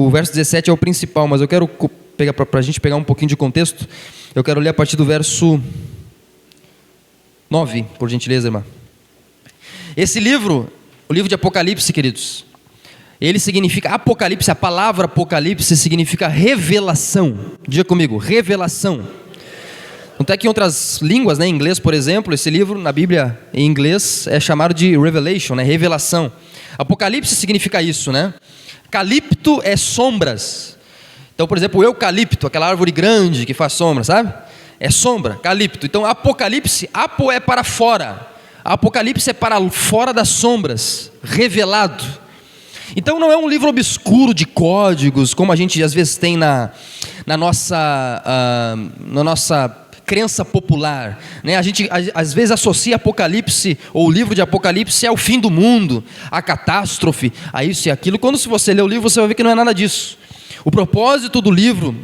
o verso 17 é o principal, mas eu quero pegar, para a gente pegar um pouquinho de contexto, eu quero ler a partir do verso 9, por gentileza, irmã. Esse livro, o livro de Apocalipse, queridos, ele significa, Apocalipse, a palavra Apocalipse significa revelação. Diga comigo, revelação. Até que em outras línguas, né, em inglês, por exemplo, esse livro na Bíblia em inglês é chamado de Revelation, né, revelação. Apocalipse significa isso, né? Calipto é sombras. Então, por exemplo, o eucalipto, aquela árvore grande que faz sombra, sabe? É sombra, calipto. Então, Apocalipse, apo é para fora. Apocalipse é para fora das sombras, revelado. Então não é um livro obscuro de códigos, como a gente às vezes tem na nossa crença popular, né? A gente às vezes associa Apocalipse, ou o livro de Apocalipse, ao fim do mundo, à catástrofe, a isso e aquilo, quando se você ler o livro, você vai ver que não é nada disso. O propósito do livro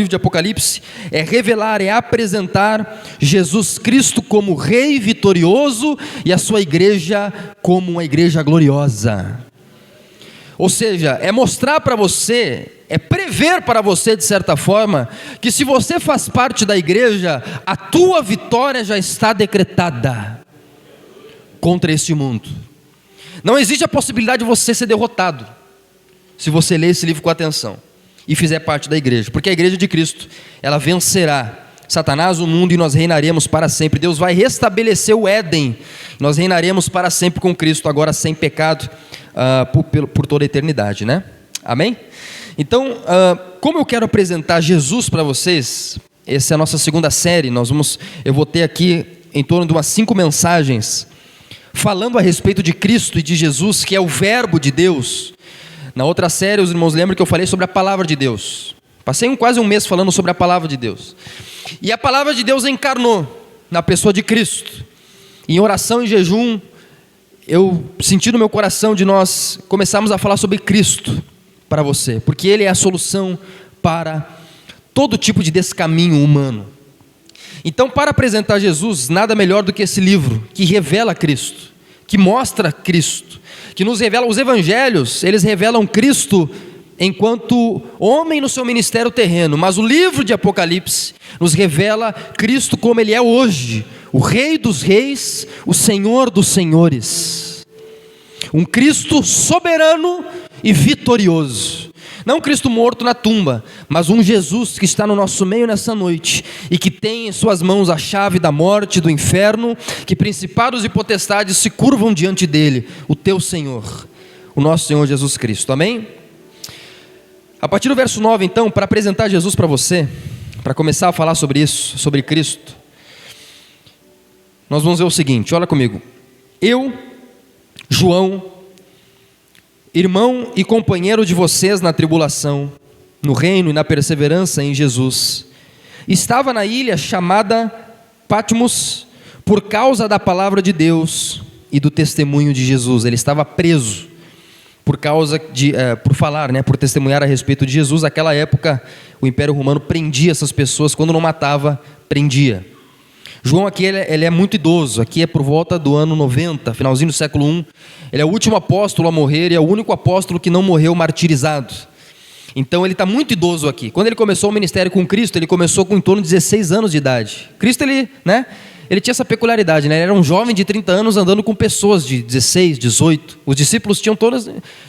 de Apocalipse é revelar, é apresentar Jesus Cristo como Rei vitorioso e a sua igreja como uma igreja gloriosa. Ou seja, é mostrar para você, é prever para você de certa forma, que se você faz parte da igreja, a tua vitória já está decretada contra este mundo. Não existe a possibilidade de você ser derrotado, se você ler esse livro com atenção e fizer parte da igreja, porque a igreja de Cristo, ela vencerá Satanás, o mundo, e nós reinaremos para sempre. Deus vai restabelecer o Éden, nós reinaremos para sempre com Cristo, agora sem pecado, por toda a eternidade, né? Amém? Então, como eu quero apresentar Jesus para vocês, essa é a nossa segunda série. Eu vou ter aqui em torno de umas 5 mensagens falando a respeito de Cristo e de Jesus, que é o verbo de Deus. Na outra série, os irmãos lembram que eu falei sobre a palavra de Deus. Passei quase um mês falando sobre a palavra de Deus. E a palavra de Deus encarnou na pessoa de Cristo. Em oração e jejum, eu senti no meu coração de nós começarmos a falar sobre Cristo para você, porque Ele é a solução para todo tipo de descaminho humano. Então, para apresentar Jesus, nada melhor do que esse livro, que revela Cristo, que mostra Cristo, que nos revela. Os evangelhos, eles revelam Cristo enquanto homem no seu ministério terreno, mas o livro de Apocalipse nos revela Cristo como Ele é hoje, o Rei dos reis, o Senhor dos senhores, um Cristo soberano e vitorioso, não um Cristo morto na tumba, mas um Jesus que está no nosso meio nessa noite, e que tem em suas mãos a chave da morte, do inferno, que principados e potestades se curvam diante dele, o teu Senhor, o nosso Senhor Jesus Cristo, amém? A partir do verso 9 então, para apresentar Jesus para você, para começar a falar sobre isso, sobre Cristo, nós vamos ver o seguinte, olha comigo. Eu, João, irmão e companheiro de vocês na tribulação, no reino e na perseverança em Jesus, estava na ilha chamada Patmos por causa da palavra de Deus e do testemunho de Jesus. Ele estava preso por falar, por testemunhar a respeito de Jesus. Naquela época, o Império Romano prendia essas pessoas, quando não matava, prendia. João aqui, ele é muito idoso, aqui é por volta do ano 90, finalzinho do século I, ele é o último apóstolo a morrer, e é o único apóstolo que não morreu martirizado. Então ele está muito idoso aqui. Quando ele começou o ministério com Cristo, ele começou com em torno de 16 anos de idade. Cristo, ele tinha essa peculiaridade, ele era um jovem de 30 anos andando com pessoas de 16, 18, os discípulos tinham tudo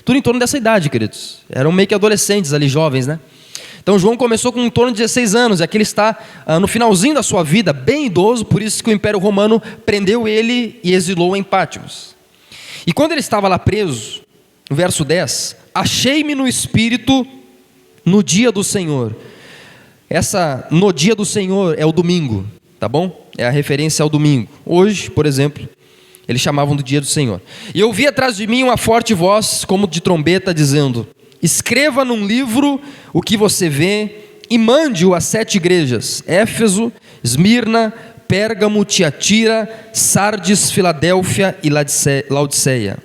em torno dessa idade, queridos, eram meio que adolescentes ali, jovens, Então João começou com em torno de 16 anos, e aqui ele está no finalzinho da sua vida, bem idoso, por isso que o Império Romano prendeu ele e exilou em Patmos. E quando ele estava lá preso, no verso 10, achei-me no Espírito no dia do Senhor. No dia do Senhor é o domingo, tá bom? É a referência ao domingo. Hoje, por exemplo, eles chamavam do dia do Senhor. E eu vi atrás de mim uma forte voz, como de trombeta, dizendo: escreva num livro o que você vê e mande-o às 7 igrejas: Éfeso, Esmirna, Pérgamo, Tiatira, Sardes, Filadélfia e Laodiceia.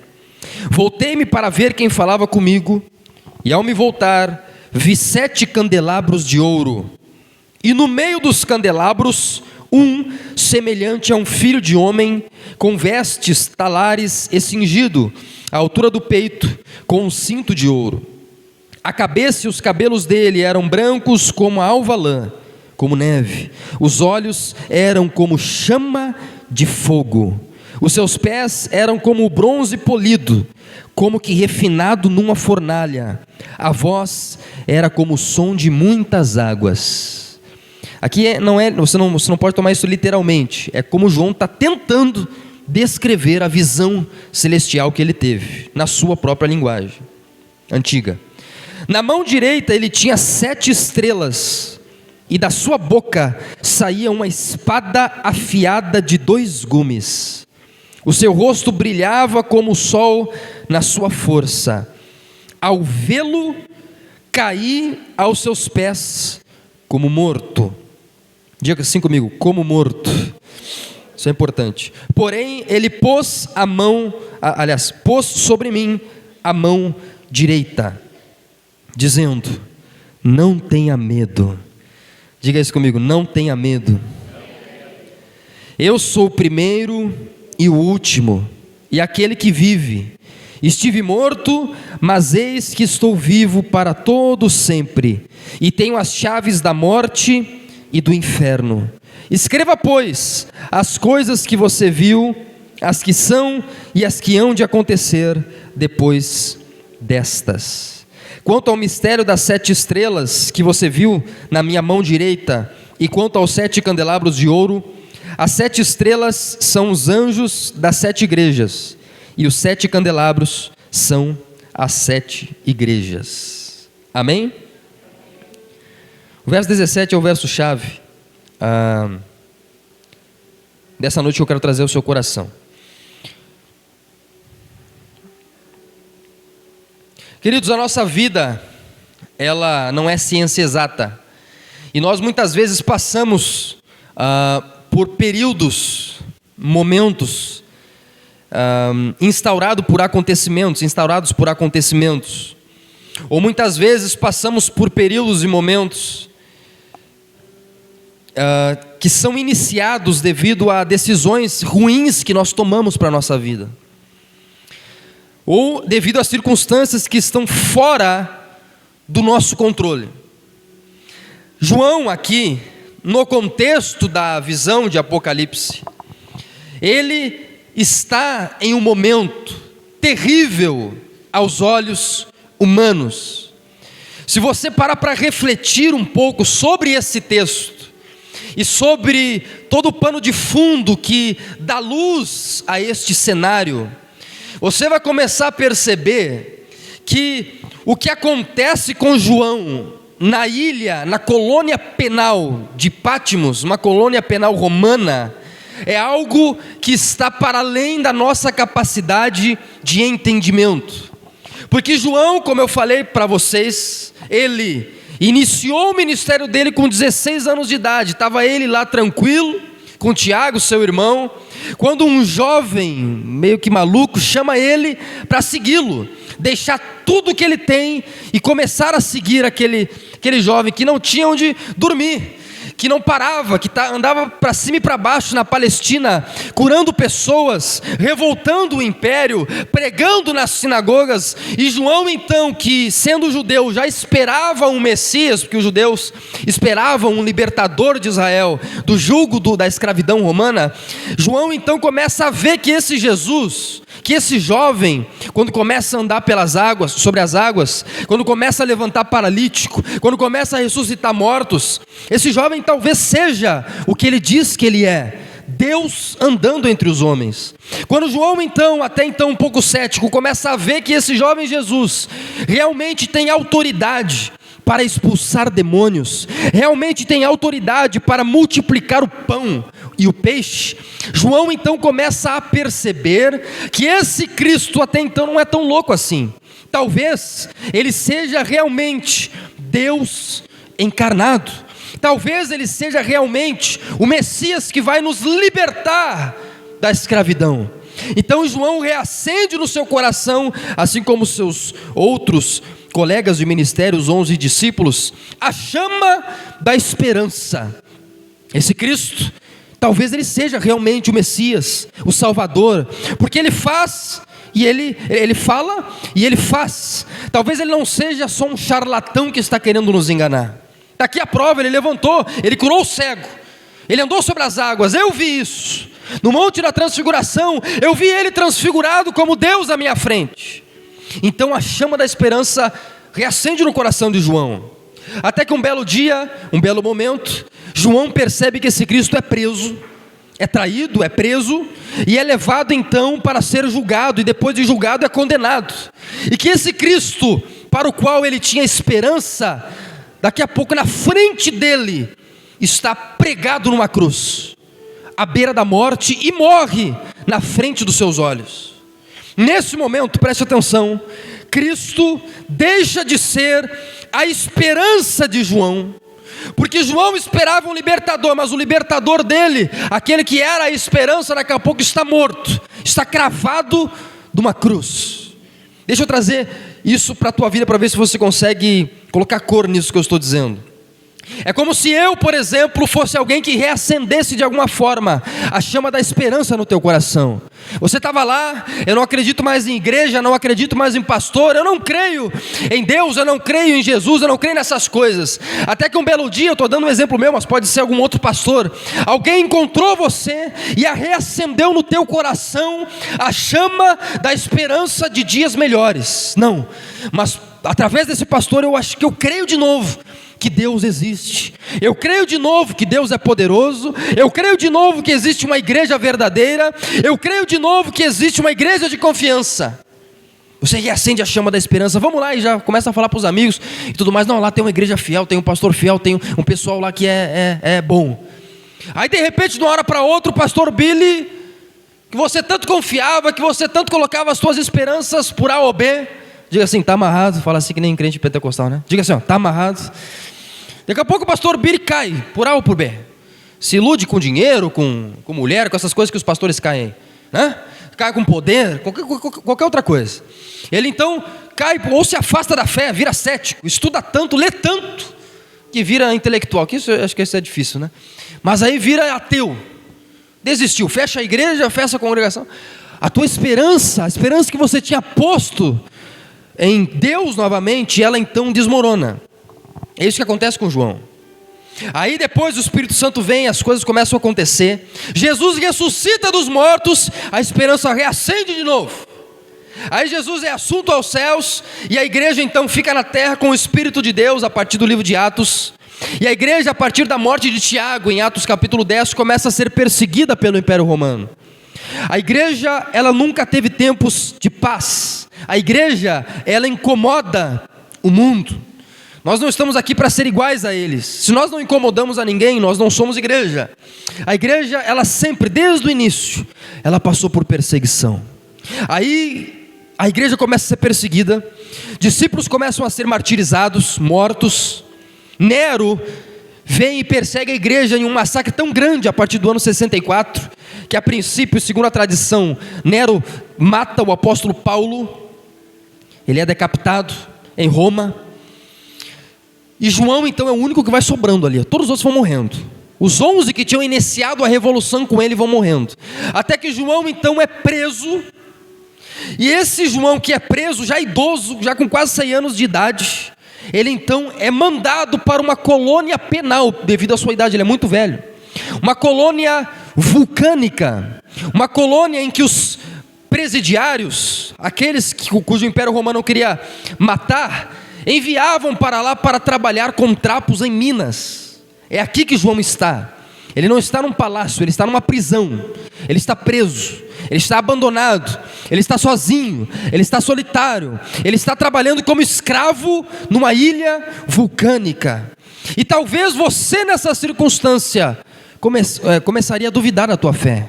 Voltei-me para ver quem falava comigo, e ao me voltar, vi 7 candelabros de ouro, e no meio dos candelabros, semelhante a um filho de homem, com vestes talares e cingido, à altura do peito, com um cinto de ouro. A cabeça e os cabelos dele eram brancos como a alva lã, como neve. Os olhos eram como chama de fogo. Os seus pés eram como o bronze polido, como que refinado numa fornalha. A voz era como o som de muitas águas. Aqui você não pode tomar isso literalmente. É como João está tentando descrever a visão celestial que ele teve, na sua própria linguagem antiga. Na mão direita ele tinha 7 estrelas, e da sua boca saía uma espada afiada de 2 gumes. O seu rosto brilhava como o sol na sua força. Ao vê-lo, caí aos seus pés como morto. Diga assim comigo, como morto. Isso é importante. Porém, ele pôs sobre mim a mão direita, dizendo: não tenha medo. Diga isso comigo, não tenha medo. Eu sou o primeiro e o último, e aquele que vive. Estive morto, mas eis que estou vivo para todo sempre, e tenho as chaves da morte e do inferno. Escreva, pois, as coisas que você viu, as que são e as que hão de acontecer depois destas. Quanto ao mistério das 7 estrelas que você viu na minha mão direita, e quanto aos 7 candelabros de ouro, as 7 estrelas são os anjos das 7 igrejas, e os 7 candelabros são as 7 igrejas. Amém? O verso 17 é o verso chave dessa noite que eu quero trazer ao seu coração. Queridos, a nossa vida, ela não é ciência exata, e nós muitas vezes passamos por períodos, momentos, instaurados por acontecimentos, ou muitas vezes passamos por períodos e momentos que são iniciados devido a decisões ruins que nós tomamos para a nossa vida, ou devido a circunstâncias que estão fora do nosso controle. João aqui, no contexto da visão de Apocalipse, ele está em um momento terrível aos olhos humanos. Se você parar para refletir um pouco sobre esse texto, e sobre todo o pano de fundo que dá luz a este cenário, você vai começar a perceber que o que acontece com João na ilha, na colônia penal de Patmos, uma colônia penal romana, é algo que está para além da nossa capacidade de entendimento. Porque João, como eu falei para vocês, ele iniciou o ministério dele com 16 anos de idade. Estava ele lá tranquilo, com Tiago, seu irmão, quando um jovem, meio que maluco, chama ele para segui-lo, deixar tudo que ele tem e começar a seguir aquele jovem que não tinha onde dormir, que não parava, que andava para cima e para baixo na Palestina, curando pessoas, revoltando o império, pregando nas sinagogas. E João então, que sendo judeu já esperava um Messias, porque os judeus esperavam um libertador de Israel do jugo da escravidão romana, João então começa a ver que esse Jesus, que esse jovem, quando começa a andar sobre as águas, quando começa a levantar paralítico, quando começa a ressuscitar mortos, esse jovem talvez seja o que ele diz que ele é, Deus andando entre os homens. Quando João então, até então um pouco cético, começa a ver que esse jovem Jesus realmente tem autoridade para expulsar demônios, realmente tem autoridade para multiplicar o pão e o peixe, João então começa a perceber que esse Cristo até então não é tão louco assim. Talvez ele seja realmente Deus encarnado, talvez ele seja realmente o Messias que vai nos libertar da escravidão. Então João reacende no seu coração, assim como seus outros colegas de ministério, os 11 discípulos, a chama da esperança. Esse Cristo, talvez ele seja realmente o Messias, o Salvador, porque ele faz e ele fala e ele faz. Talvez ele não seja só um charlatão que está querendo nos enganar. Está aqui a prova, ele levantou, ele curou o cego, ele andou sobre as águas, eu vi isso. No monte da transfiguração, eu vi ele transfigurado como Deus à minha frente. Então a chama da esperança reacende no coração de João. Até que um belo dia, um belo momento, João percebe que esse Cristo é preso, é traído, é preso, e é levado então para ser julgado, e depois de julgado é condenado. E que esse Cristo, para o qual ele tinha esperança, daqui a pouco na frente dele, está pregado numa cruz, à beira da morte, e morre na frente dos seus olhos. Nesse momento, preste atenção, Cristo deixa de ser a esperança de João, porque João esperava um libertador, mas o libertador dele, aquele que era a esperança, daqui a pouco está morto, está cravado numa cruz. Deixa eu trazer isso para a tua vida, para ver se você consegue colocar cor nisso que eu estou dizendo. É como se eu, por exemplo, fosse alguém que reacendesse de alguma forma a chama da esperança no teu coração. Você estava lá, eu não acredito mais em igreja, não acredito mais em pastor, eu não creio em Deus, eu não creio em Jesus, eu não creio nessas coisas. Até que um belo dia, eu estou dando um exemplo meu, mas pode ser algum outro pastor, alguém encontrou você e a reacendeu no teu coração a chama da esperança de dias melhores. Não, mas através desse pastor eu acho que eu creio de novo que Deus existe, eu creio de novo que Deus é poderoso, eu creio de novo que existe uma igreja verdadeira, eu creio de novo que existe uma igreja de confiança. Você reacende a chama da esperança, vamos lá, e já começa a falar para os amigos e tudo mais. Não, lá tem uma igreja fiel, tem um pastor fiel, tem um pessoal lá que é bom. Aí de repente de uma hora para outra o pastor Billy, que você tanto confiava, que você tanto colocava as suas esperanças por A ou B, diga assim, está amarrado, fala assim que nem crente pentecostal, né? Diga assim, está amarrado. Daqui a pouco o pastor Billy cai, por A ou por B. Se ilude com dinheiro, com mulher, com essas coisas que os pastores caem, né? Cai com poder, qualquer outra coisa. Ele então cai, ou se afasta da fé, vira cético, estuda tanto, lê tanto, que vira intelectual, que isso, acho que isso é difícil, né? Mas aí vira ateu, desistiu, fecha a igreja, fecha a congregação. A tua esperança, a esperança que você tinha posto em Deus novamente, ela então desmorona. É isso que acontece com João. Aí depois o Espírito Santo vem, as coisas começam a acontecer, Jesus ressuscita dos mortos, a esperança reacende de novo. Aí Jesus é assunto aos céus, e a igreja então fica na terra com o Espírito de Deus, a partir do livro de Atos. E a igreja, a partir da morte de Tiago, em Atos capítulo 10, começa a ser perseguida pelo Império Romano. A igreja, ela nunca teve tempos de paz. A igreja, ela incomoda o mundo. Nós não estamos aqui para ser iguais a eles. Se nós não incomodamos a ninguém, nós não somos igreja. A igreja, ela sempre, desde o início, ela passou por perseguição. Aí a igreja começa a ser perseguida, discípulos começam a ser martirizados, mortos. Nero vem e persegue a igreja em um massacre tão grande a partir do ano 64, que a princípio, segundo a tradição, Nero mata o apóstolo Paulo, ele é decapitado em Roma, e João então é o único que vai sobrando ali, todos os outros vão morrendo. Os 11 que tinham iniciado a revolução com ele vão morrendo, até que João então é preso, e esse João que é preso, já idoso, já com quase 100 anos de idade, ele então é mandado para uma colônia penal, devido à sua idade, ele é muito velho, uma colônia vulcânica, uma colônia em que os presidiários, aqueles cujo Império Romano queria matar, enviavam para lá para trabalhar com trapos em minas. É aqui que João está. Ele não está num palácio, ele está numa prisão, ele está preso, ele está abandonado, ele está sozinho, ele está solitário, ele está trabalhando como escravo numa ilha vulcânica. E talvez você nessa circunstância começaria a duvidar da tua fé.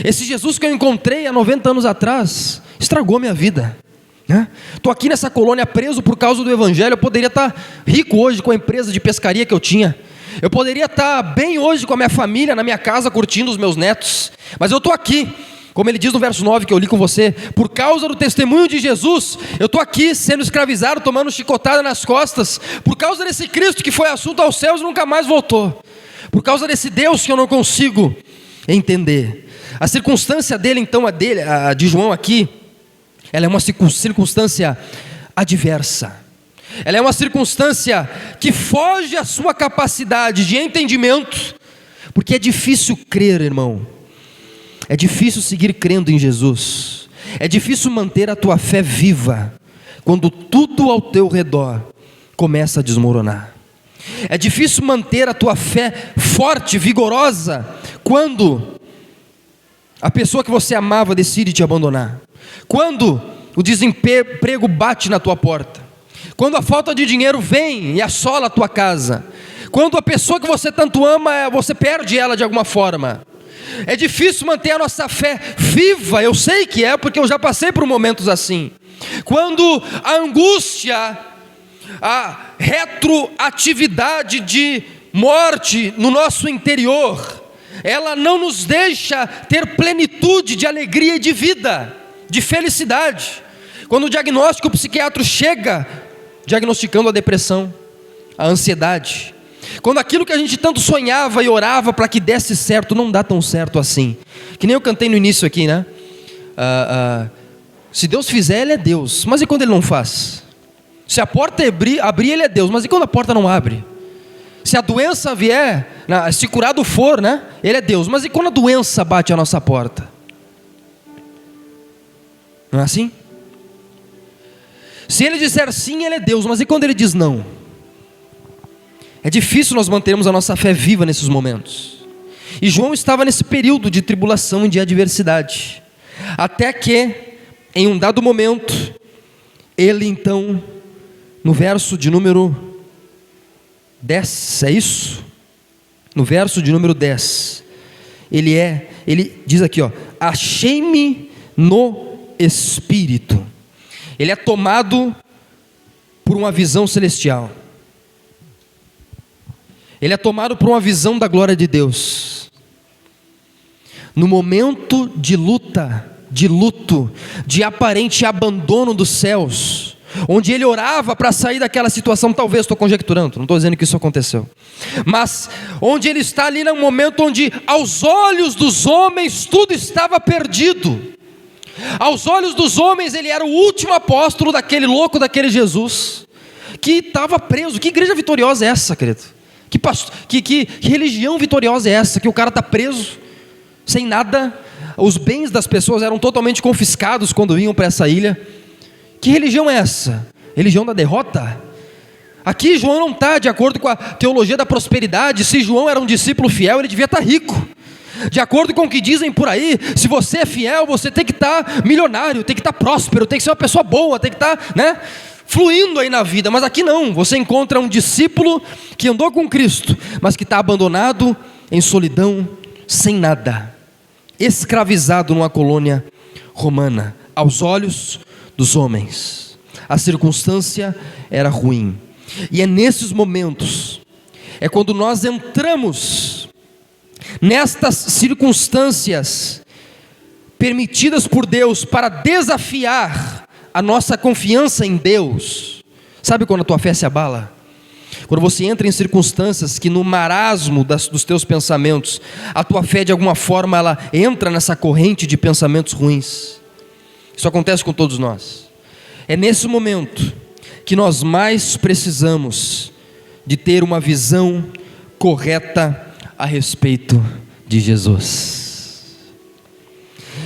Esse Jesus que eu encontrei há 90 anos atrás estragou minha vida, né? Estou aqui nessa colônia preso por causa do evangelho. Eu poderia estar rico hoje com a empresa de pescaria que eu tinha, eu poderia estar bem hoje com a minha família, na minha casa, curtindo os meus netos, mas eu estou aqui, como ele diz no verso 9 que eu li com você, por causa do testemunho de Jesus, eu estou aqui sendo escravizado, tomando chicotada nas costas, por causa desse Cristo que foi assunto aos céus e nunca mais voltou, por causa desse Deus que eu não consigo entender. A circunstância dele então, a de João aqui, ela é uma circunstância adversa, ela é uma circunstância que foge à sua capacidade de entendimento, porque é difícil crer, irmão, é difícil seguir crendo em Jesus, é difícil manter a tua fé viva, quando tudo ao teu redor começa a desmoronar. É difícil manter a tua fé forte, vigorosa, quando a pessoa que você amava decide te abandonar, quando o desemprego bate na tua porta, quando a falta de dinheiro vem e assola a tua casa, quando a pessoa que você tanto ama, você perde ela de alguma forma. É difícil manter a nossa fé viva, eu sei que é, porque eu já passei por momentos assim. Quando a angústia, a retroatividade de morte no nosso interior, ela não nos deixa ter plenitude de alegria e de vida, de felicidade. Quando o diagnóstico psiquiátrico chega, diagnosticando a depressão, a ansiedade, quando aquilo que a gente tanto sonhava e orava para que desse certo, não dá tão certo assim, que nem eu cantei no início aqui, né? Se Deus fizer, Ele é Deus, mas e quando Ele não faz? Se a porta abrir, Ele é Deus, mas e quando a porta não abre? Se a doença vier, se curado for, né? Ele é Deus, mas e quando a doença bate a nossa porta? Não é assim? Se Ele disser sim, Ele é Deus, mas e quando Ele diz não? É difícil nós mantermos a nossa fé viva nesses momentos. E João estava nesse período de tribulação e de adversidade, até que, em um dado momento, ele então, no verso de número 10, é isso? No verso de número 10, ele diz aqui, achei-me no Espírito. Ele é tomado por uma visão celestial. Ele é tomado por uma visão da glória de Deus. No momento de luta, de luto, de aparente abandono dos céus, onde ele orava para sair daquela situação, talvez, estou conjecturando, não estou dizendo que isso aconteceu, mas onde ele está ali num momento onde aos olhos dos homens tudo estava perdido. Aos olhos dos homens ele era o último apóstolo daquele louco, daquele Jesus, que estava preso. Que igreja vitoriosa é essa, querido? Que religião vitoriosa é essa? Que o cara está preso, sem nada, os bens das pessoas eram totalmente confiscados quando vinham para essa ilha. Que religião é essa? Religião da derrota? Aqui João não está de acordo com a teologia da prosperidade. Se João era um discípulo fiel, ele devia estar rico. De acordo com o que dizem por aí, se você é fiel, você tem que estar milionário, tem que estar próspero, tem que ser uma pessoa boa, tem que estar, fluindo aí na vida. Mas aqui não, você encontra um discípulo que andou com Cristo, mas que está abandonado, em solidão, sem nada, escravizado numa colônia romana, aos olhos dos homens. A circunstância era ruim, e é nesses momentos, é quando nós entramos nestas circunstâncias permitidas por Deus para desafiar a nossa confiança em Deus. Sabe quando a tua fé se abala? Quando você entra em circunstâncias que no marasmo dos teus pensamentos, a tua fé de alguma forma ela entra nessa corrente de pensamentos ruins. Isso acontece com todos nós. É nesse momento que nós mais precisamos de ter uma visão correta a respeito de Jesus.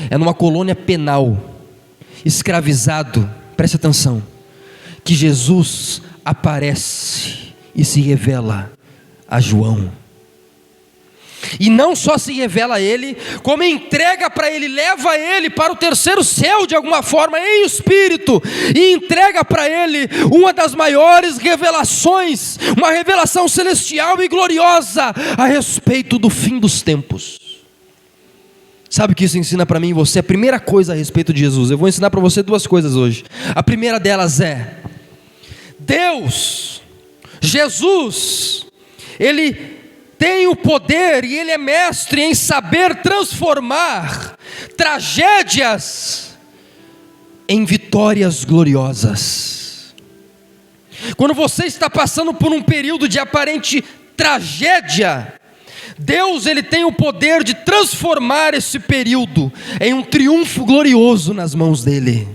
É numa colônia penal, escravizado, preste atenção, que Jesus aparece e se revela a João. E não só se revela a ele, como entrega para ele, leva ele para o terceiro céu de alguma forma, em espírito, e entrega para ele uma das maiores revelações, uma revelação celestial e gloriosa a respeito do fim dos tempos. Sabe o que isso ensina para mim e você? A primeira coisa a respeito de Jesus, eu vou ensinar para você duas coisas hoje. A primeira delas é: Deus, Jesus, Ele tem o poder e Ele é mestre em saber transformar tragédias em vitórias gloriosas. Quando você está passando por um período de aparente tragédia, Deus ele tem o poder de transformar esse período em um triunfo glorioso nas mãos dele.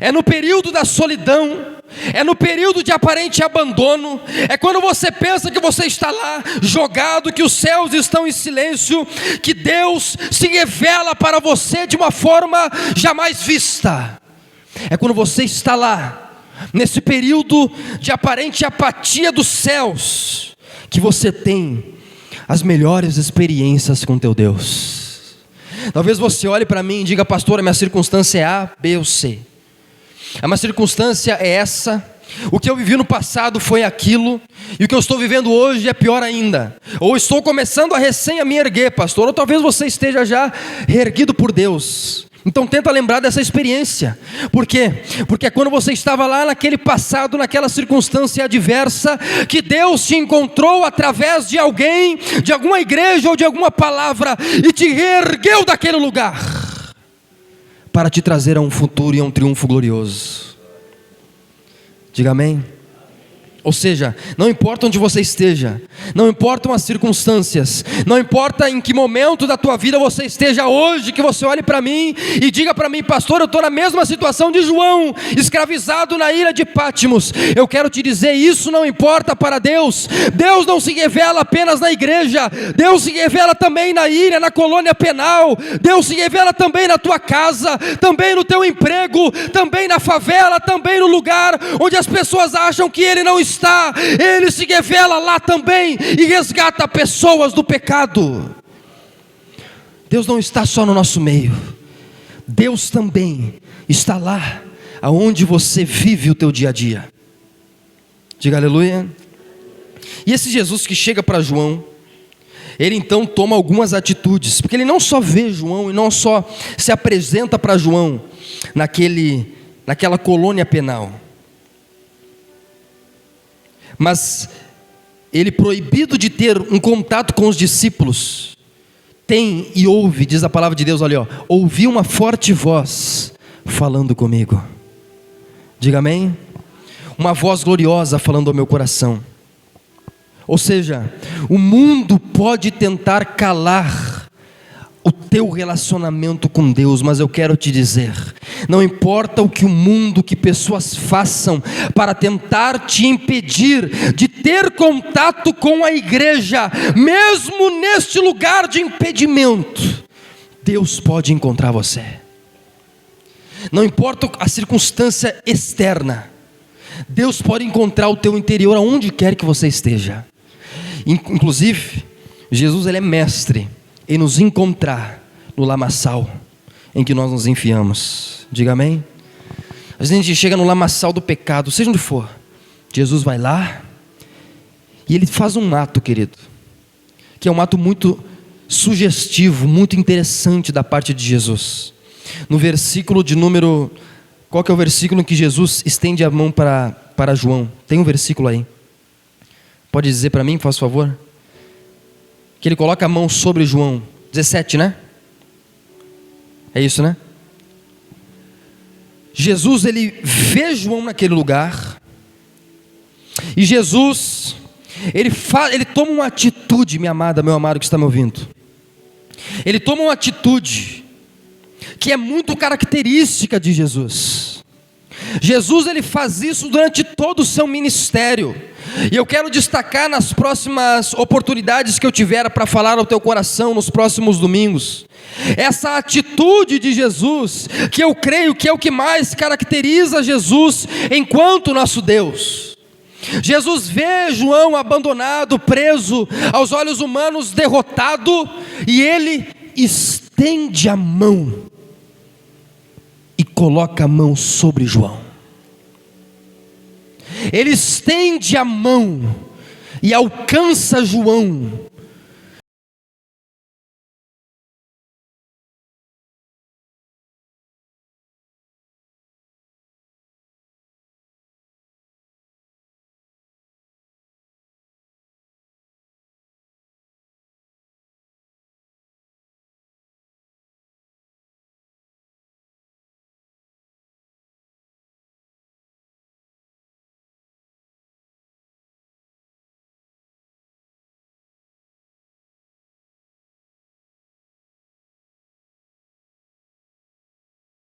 é no período da solidão, é no período de aparente abandono, é quando você pensa que você está lá jogado, que os céus estão em silêncio, que Deus se revela para você de uma forma jamais vista. É quando você está lá, nesse período de aparente apatia dos céus, que você tem as melhores experiências com teu Deus. Talvez você olhe para mim e diga: pastor, a minha circunstância é A, B ou C. A minha circunstância é essa, o que eu vivi no passado foi aquilo, e o que eu estou vivendo hoje é pior ainda. Ou estou começando a me erguer, pastor, ou talvez você esteja já reerguido por Deus. Então tenta lembrar dessa experiência. Por quê? Porque é quando você estava lá naquele passado, naquela circunstância adversa, que Deus te encontrou através de alguém, de alguma igreja ou de alguma palavra, e te reergueu daquele lugar, para te trazer a um futuro e a um triunfo glorioso. Diga amém. Ou seja, não importa onde você esteja, não importam as circunstâncias, não importa em que momento da tua vida você esteja hoje, que você olhe para mim e diga para mim: pastor, eu estou na mesma situação de João, escravizado na ilha de Patmos. Eu quero te dizer, isso não importa para Deus. Deus não se revela apenas na igreja, Deus se revela também na ilha, na colônia penal, Deus se revela também na tua casa, também no teu emprego, também na favela, também no lugar onde as pessoas acham que Ele não está. Ele se revela lá também e resgata pessoas do pecado. Deus não está só no nosso meio, Deus também está lá aonde você vive o teu dia a dia. Diga aleluia. E esse Jesus que chega para João, ele então toma algumas atitudes, porque ele não só vê João e não só se apresenta para João naquela colônia penal, mas ele, proibido de ter um contato com os discípulos, tem e ouve, diz a palavra de Deus, olha, ouvi uma forte voz falando comigo. Diga amém. Uma voz gloriosa falando ao meu coração. Ou seja, o mundo pode tentar calar o teu relacionamento com Deus, mas eu quero te dizer, não importa o que o mundo, que pessoas façam para tentar te impedir de ter contato com a igreja, mesmo neste lugar de impedimento, Deus pode encontrar você. Não importa a circunstância externa, Deus pode encontrar o teu interior aonde quer que você esteja. Inclusive, Jesus, ele é mestre em nos encontrar no lamaçal em que nós nos enfiamos. Diga amém. Às vezes a gente chega no lamaçal do pecado, seja onde for, Jesus vai lá e ele faz um ato, querido, que é um ato muito sugestivo, muito interessante da parte de Jesus. No versículo de número, qual que é o versículo em que Jesus estende a mão para João? Tem um versículo aí, pode dizer para mim, faz favor? Que ele coloca a mão sobre João, 17, né? É isso, né? Jesus, ele vê João naquele lugar, e Jesus, ele toma uma atitude, minha amada, meu amado que está me ouvindo. Ele toma uma atitude que é muito característica de Jesus. Jesus, ele faz isso durante todo o seu ministério, e eu quero destacar nas próximas oportunidades que eu tiver para falar ao teu coração, nos próximos domingos, essa atitude de Jesus, que eu creio que é o que mais caracteriza Jesus enquanto nosso Deus. Jesus vê João abandonado, preso, aos olhos humanos derrotado, e ele estende a mão e coloca a mão sobre João. Ele estende a mão e alcança João,